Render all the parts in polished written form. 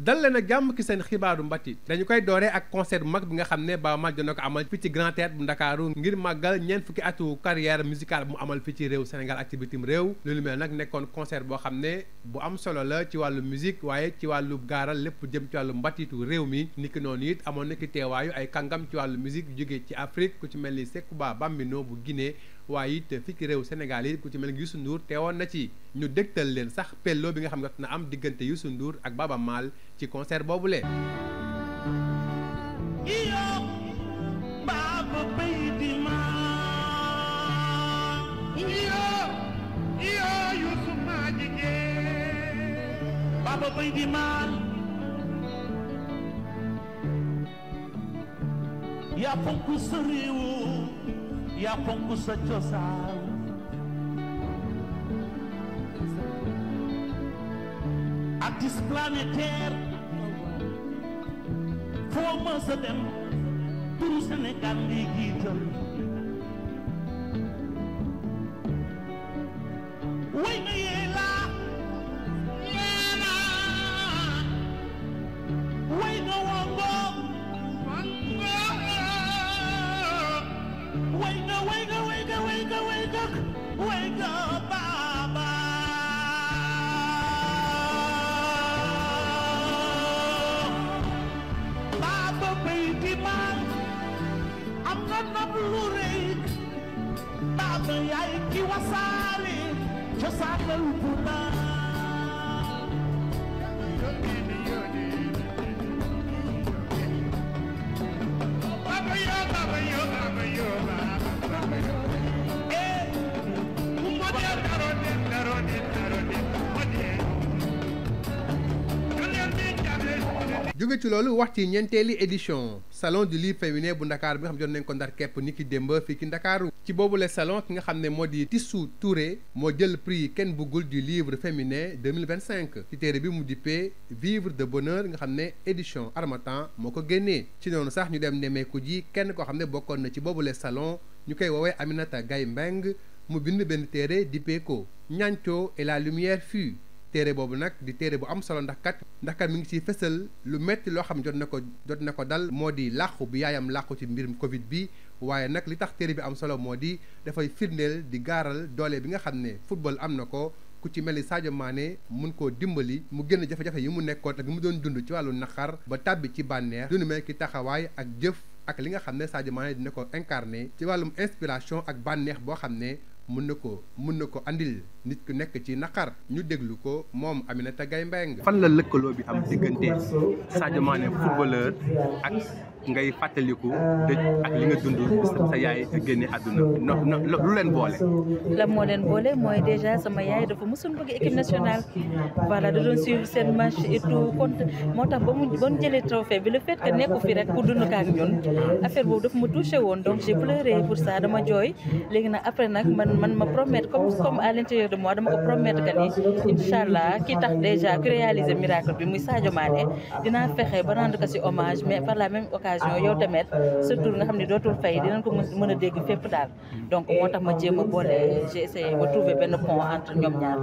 dal leen ak jàmm ki seen xibaaru mbatit dañu koy dooree ak concert bu mag bi nga xam ne Baaba Maal dina ko amal fii ci Grand Théâtre bu Ndakaaru ngir màggal ñeent fukki atu carrière musicale bu mu amal fii ci réew Sénégal ak ci bitim réew loolu mel nag nekkoon concert boo xam ne bu am solo la ci wàllu musique waaye ci wàllu gaaral lépp jëm ci wàllu mbatitu réew mi niki noonu it amoon na ki teewaayu ay kàngam ci wàllu musique jógee ci Afrique ku ci mel ni Sekouba Bambino bu Guinée waaye it fii ci réew Sénégal yi ku ci mel ni Youssou Ndour teewoon na ci ñu dégtal leen sax pello bi nga xam ne na am diggante Youssou Ndour ak Baaba Maal ci concert boobu lee Baba bay di maal yaa fonk sa réew yaa fonk sa cosaan artiste planétaire foo ma sa dem turu Sénégal li jiital way na yee laa way nga wongo way nga Baba Baba bay di maal am nga ndam lu rëy Baba yaay ki wasaare cosaanal bu jóge ci loolu wax ci ñeenteeli édition salon du livre féminin bu Ndakaar bi nga xam jot nañ ko ndar képp ni ki démb fii ci Ndakaaru ci boobule salon ki nga xam ne moo di Tissou Touré moo jël prix kenn bëggul du livre féminin 2025 ci téere bi mu dippee vivre de bonheur nga xam ne édition Harmattan moo ko génnee ci noonu sax ñu dem nemmeeku ji kenn koo xam ne bokkoon na ci boobule salon ñu koy woowee Aminata Gaye Mbeng mu bind benn téere dippee ko Niancho et la lumière fut téere boobu nag di téere bu am solo ndax kat mi ngi ciy fësal lu metti loo xam jot na ko dal moo di làqu bi yaayam làqu ci mbirum Covid bi waaye nag li tax téere bi am solo moo di dafay firndeel di gaaral doole bi nga xam ne football am na ko ku ci mel ni Sadio Mané mun koo dimbali mu génn jafe-jafe yi mu nekkoon ak mu doon dund ci wàllu naqar ba tàbbi ci bànneex dunu mel ki taxawaay ak jëf ak li nga xam ne Sadio Mané dina ko incarné ci wàllum inspiration ak bànneex boo xam ne mën na ko andil nit ku nekk ci naqar ñu déglu ko moom Aminata Gaye Mbeng. fan la lëkkaloo bi am diggante Sadio Mané footballeur ak ngay fàttaliku dëj ak li nga dund sa yaay génne àdduna lu leen boole. la moo leen boole mooy déjà sama yaay dafa mësul bëgg équipe nationale voilà da doon suivre seen match et tout moo tax ba mu jëlee trophée bi le fait que nekku fi rek pour dund ak ñun affaire boobu dafa ma touché woon donc j'ai pleuré pour ça dama jooy léegi nag après nag man ma promettre comme à l'intérieur de moi dama ko promettre que ni inch'Allah ki tax déjà ku réaliser miracle bi muy Sadio Mané dinaa fexe ba rendre ko ci hommage mais par la même occasion yow tamit sa tur nga xam ne dootul fay dinañ ko mën a dégg fépp daal donc moo tax ma jéem a boole j'ai essayé ba trouver benn pont entre ñoom ñaar.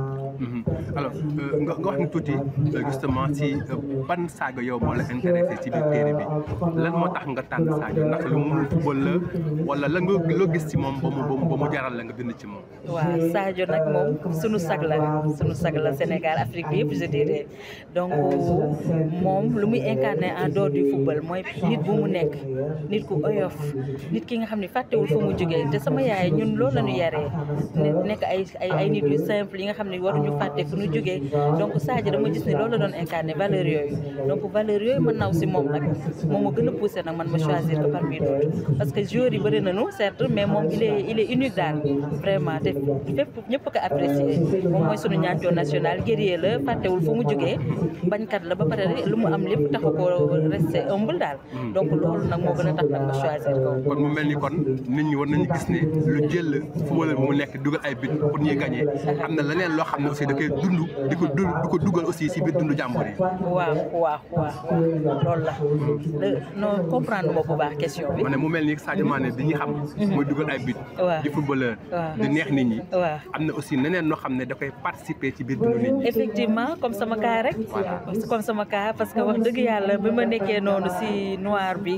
alors nga wax ni tuuti justement ci ban Sadio yow moo la intéressé ci biir téere bi lan moo tax nga tànn Sadio ndax lu mu football la wala la nga loo gis ci moom ba mu jaral la nga bind ci moom. waaw Sadio nag moom sunu sag la Sénégal Afrique bi yëpp je dirais donc moom lu muy incarné en dehors du football mooy nit bu mu nekk nit ku oyof nit ki nga xam ne fàttewul fu mu jógee te sama yaay ñun loolu la ñu yaree nekk ay nit yu simple yi nga xam ne waruñu fàtte fu ñu jógee donc Sadio dama gis ni loolu la doon incarné valeur yooyu donc valeur yooyu ma naw si moom nag moom ma gën a poussé nag man ma choisir ko parmi d'autres parce que joueurs yi bëri nañu certes mais moom il est unique daal vraiment te fépp ñëpp ko apprécié moom mooy sunu ñaanco national guerrier la fàttewul fu mu jógee bañkat la ba pare lu mu am lépp taxu ko resté humble daal donc loolu nag moo gën a tax nag ma choisir ko. kon mu mel ni kon nit ñi war nañu gis ne lu jël footballeur bu mu nekk dugal ay but pour ñuy gagné am na leneen loo xam ne aussi da koy dund di ko dugal aussi si biir dundu jàmbur yi. waaw loolu la. non comprendre ma bu baax question bi. ma ne mu mel ni Sadio Mané bi ñu xam. mooy dugal ay but. waaw di footballeur. di neex nit ñi. waaw am na aussi neneen noo xam ne da koy participer ci biir dundu nit ñi. effectivement comme sama cas rek. comme sama cas parce que wax dëgg yàlla bi ma nekkee noonu si noir bi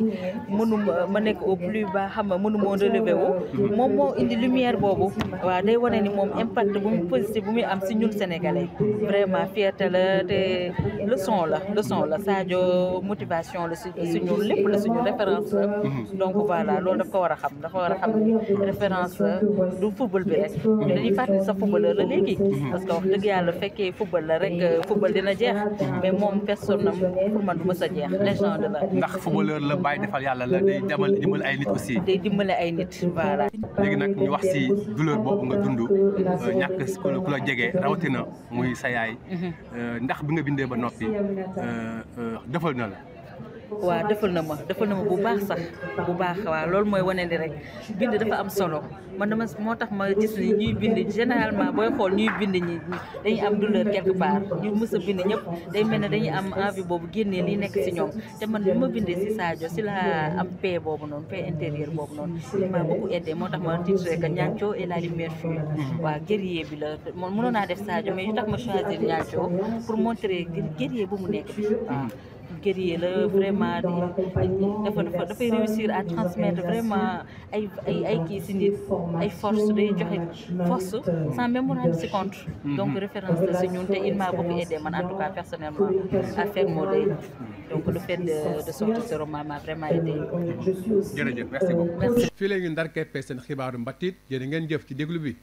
ma nekk au plus bas xam nga mënu moo relevé wu. moom moo indi lumière boobu. waaw day wane ni moom impact bu mu positif bu muy am si ñun sénégalais vraiment fierté la te leçon la Sadio motivation la suñu lépp la suñu référence la. donc voilà loolu dafa war a xam ni référence la du football bi rek dañuy fàttali sa footballeur la léegi parce que wax dëgg yàlla fekkee football la rek football dina jeex mais moom personne pour man du mës a jeex légende la. ndax footballeur la bàyyi defal yàlla la day dimbali ay nit aussi. day dimbali ay nit voilà. léegi nag ñu wax ci douleur boobu nga dund ñàkk ku la jege rawatina muy sa yaay. ndax bi nga bindee ba noppi defal na la. waaw defal na ma bu baax sax bu baax waaw loolu mooy wane ni rek bind dafa am solo man dama moo tax ma gis ni ñuy bind généralement booy xool ñuy bind ñi dañuy am douleur quelque part ñu mës a bind ñëpp day mel ne dañuy am envie boobu génnee li nekk ci ñoom te man bi ma bindee ci Sadio ci la am paix boobu noonu paix intérieure boobu noonu il m'a beaucoup aidé moo tax ma titré que Niancho et la lumière fut waaw guerrier bi la mënoon naa def Sadio mais yu tax ma choisir Niancho pour montrer guerrier bu mu nekk bi waaw guerrier la vraiment dafay réussir à transmettre vraiment ay kii si nit ay force day joxe force sans même mu rendre si compte donc référence la si ñun te il m'a beaucoup aidé man en tout cas personnellement à faire mon deuil donc le fait de sortir ce roman m'a vraiment aidé. jërëjëf merci beaucoup. merci. fii la ñu ndar keppee seen xibaaru mbatit jërë ngeen jëf ci déglu bi.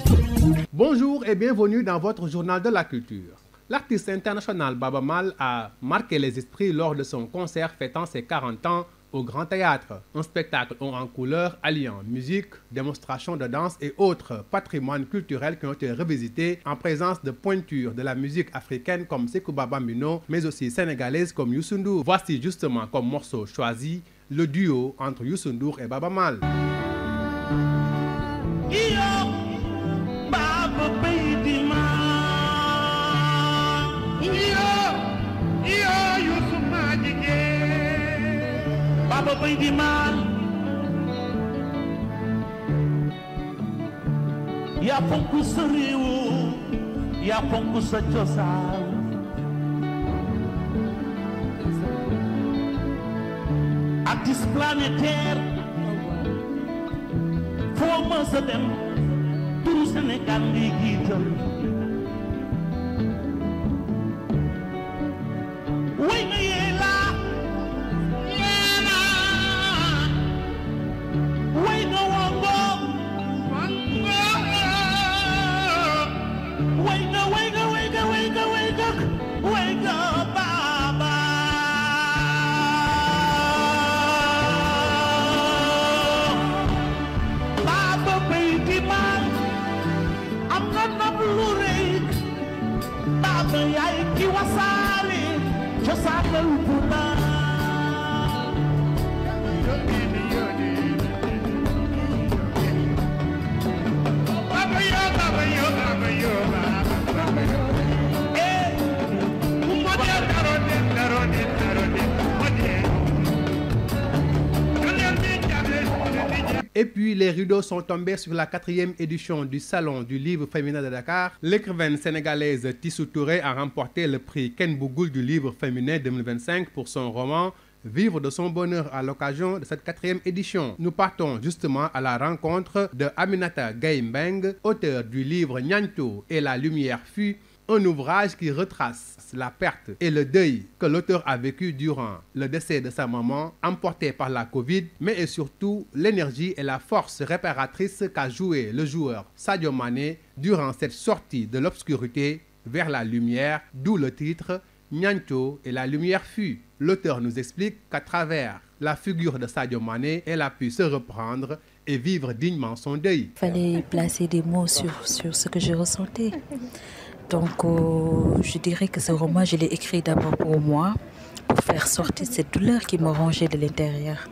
Bonjour et bienvenue dans votre journal de la culture. L'artiste international Baaba Maal a marqué les esprits lors de son concert fêtant ses 40 ans au Grand Théâtre. Un spectacle haut en couleurs alliant musique, démonstration de danse et autres patrimoines culturels qui ont été revisités en présence de pointures de la musique africaine comme Sékou Bambino, mais aussi sénégalaise comme Youssou Ndour. Voici justement comme morceau choisi le duo entre Youssou Ndour et Baaba Maal. Baba bay di maal yaa fonk sa réew yaa fonk sa cosaan artiste planétaire foo ma sa dem turu Sénégal ngay jiital way na yee laa Et puis les rideaux sont tombés sur la 4e édition du Salon du livre féminin de Dakar. L'écrivaine sénégalaise Tissou Touré a remporté le prix Ken Bougoul du livre féminin 2025 pour son roman Vivre de son bonheur à l'occasion de cette 4e édition. Nous partons justement à la rencontre de Aminata Gaye Mbengue, auteure du livre Niancho et la lumière fut, un ouvrage qui retrace la perte et le deuil que l'auteur a vécu durant le décès de sa maman, emporté par la Covid, mais et surtout l'énergie et la force réparatrice qu'a joué le joueur Sadio Mané durant cette sortie de l'obscurité vers la lumière, d'où le titre Niancho et la lumière fut. L'auteur nous explique qu'à travers la figure de Sadio Mané, elle a pu se reprendre et vivre dignement son deuil. Il fallait placer des mots sur ce que je ressentais. Donc, je dirais que ce roman, je l'ai écrit d'abord pour moi, pour faire sortir cette douleur qui me rongeait de l'intérieur.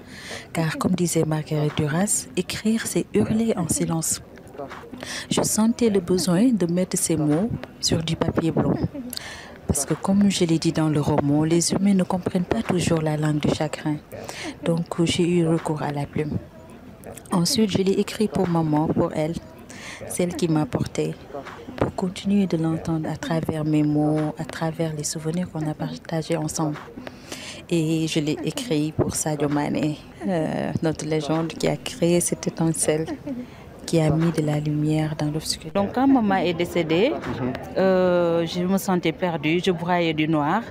Car, comme disait Marguerite Duras, écrire, c'est hurler en silence. Je sentais le besoin de mettre ces mots sur du papier blanc. Parce que comme je l'ai dit dans le roman, les humains ne comprennent pas toujours la langue du chagrin. Donc j'ai eu recours à la plume. Ensuite, je l'ai écrit pour maman, pour elle, celle qui m'a portée, pour continuer de l'entendre à travers mes mots, à travers les souvenirs qu'on a partagés ensemble. Et je l'ai écrit pour Sadio Mané, notre légende qui a créé cette étincelle, qui a mis de la lumière dans l'obscurité. Donc quand maman est décédée, je me sentais perdue, je broyais du noir,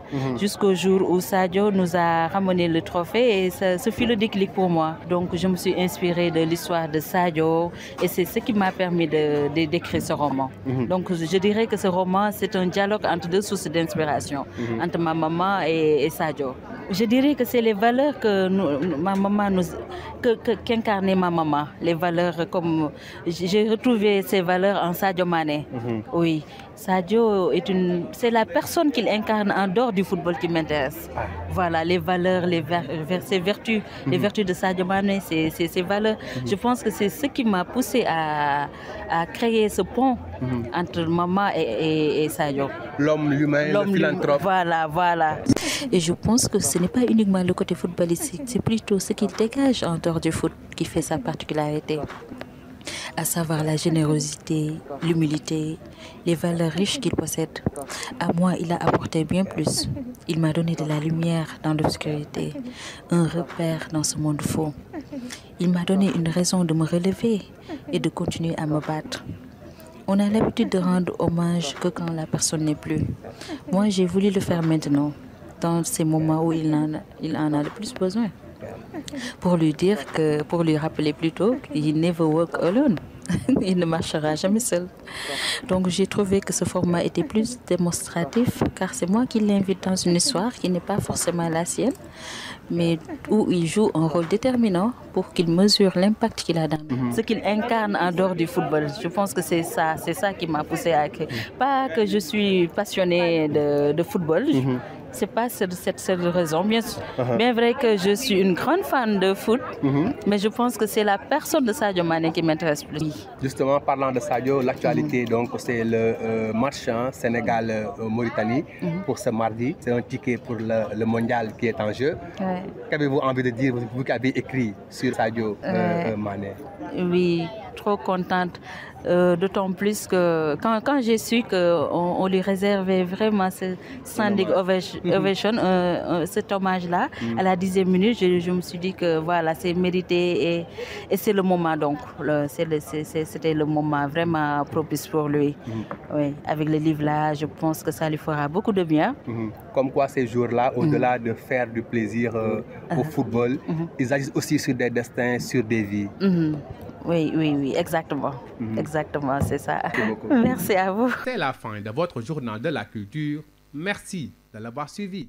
jusqu'au jour où Sadio nous a ramené le trophée et ce fut le déclic pour moi. Donc je me suis inspirée de l'histoire de Sadio et c'est ce qui m'a permis d'écrire ce roman. Donc je dirais que ce roman, c'est un dialogue entre deux sources d'inspiration, entre ma maman et Sadio. Je dirais que c'est les valeurs que ma maman qu'incarnait ma maman, les valeurs comme j'ai retrouvé ces valeurs en Sadio Mané. Oui, Sadio c'est la personne qu'il incarne en dehors du football qui m'intéresse. Voilà, les valeurs, ses vertus, les vertus de Sadio Mané, ses valeurs. Je pense que c'est ce qui m'a poussé à créer ce pont entre maman et Sadio. L'homme, l'humain, le philanthrope. Voilà. Et je pense que ce n'est pas uniquement le côté footballistique, c'est plutôt ce qu'il dégage en dehors du foot qui fait sa particularité. À savoir la générosité, l'humilité, les valeurs riches qu'il possède. À moi, il a apporté bien plus. Il m'a donné de la lumière dans l'obscurité, un repère dans ce monde faux. Il m'a donné une raison de me relever et de continuer à me battre. On a l'habitude de rendre hommage que quand la personne n'est plus. Moi, j'ai voulu le faire maintenant, dans ces moments où il en a le plus besoin. Pour lui rappeler plutôt qu'il never walk alone. Il ne marchera jamais seul. Donc j'ai trouvé que ce format était plus démonstratif car c'est moi qui l'invite dans une histoire qui n'est pas forcément la sienne, mais où il joue un rôle déterminant pour qu'il mesure l'impact qu'il a dans ce qu'il incarne en dehors du football. Je pense que c'est ça qui m'a poussé à écrire. Pas que je suis passionnée de football. C'est pas cette raison. Bien vrai que je suis une grande fan de foot, mais je pense que c'est la personne de Sadio Mané qui m'intéresse plus. Justement, parlant de Sadio, l'actualité, donc c'est le match Sénégal-Mauritanie pour ce mardi. C'est un ticket pour le mondial qui est en jeu. Ouais. Qu'avez-vous envie de dire, vous qui avez écrit sur Sadio Mané? Oui, trop contente. D'autant plus que quand j'ai su qu'on lui réservait vraiment ce standing ovation, cet hommage-là, à la 10e minute, je me suis dit que voilà, c'est mérité et c'est le moment donc. C'était le moment vraiment propice pour lui. Oui, avec le livre-là, je pense que ça lui fera beaucoup de bien. Comme quoi ces jours-là, au-delà de faire du plaisir au football, ils agissent aussi sur des destins, sur des vies. Oui, exactement. Exactement, c'est ça. Merci à vous. C'est la fin de votre journal de la culture. Merci de l'avoir suivi.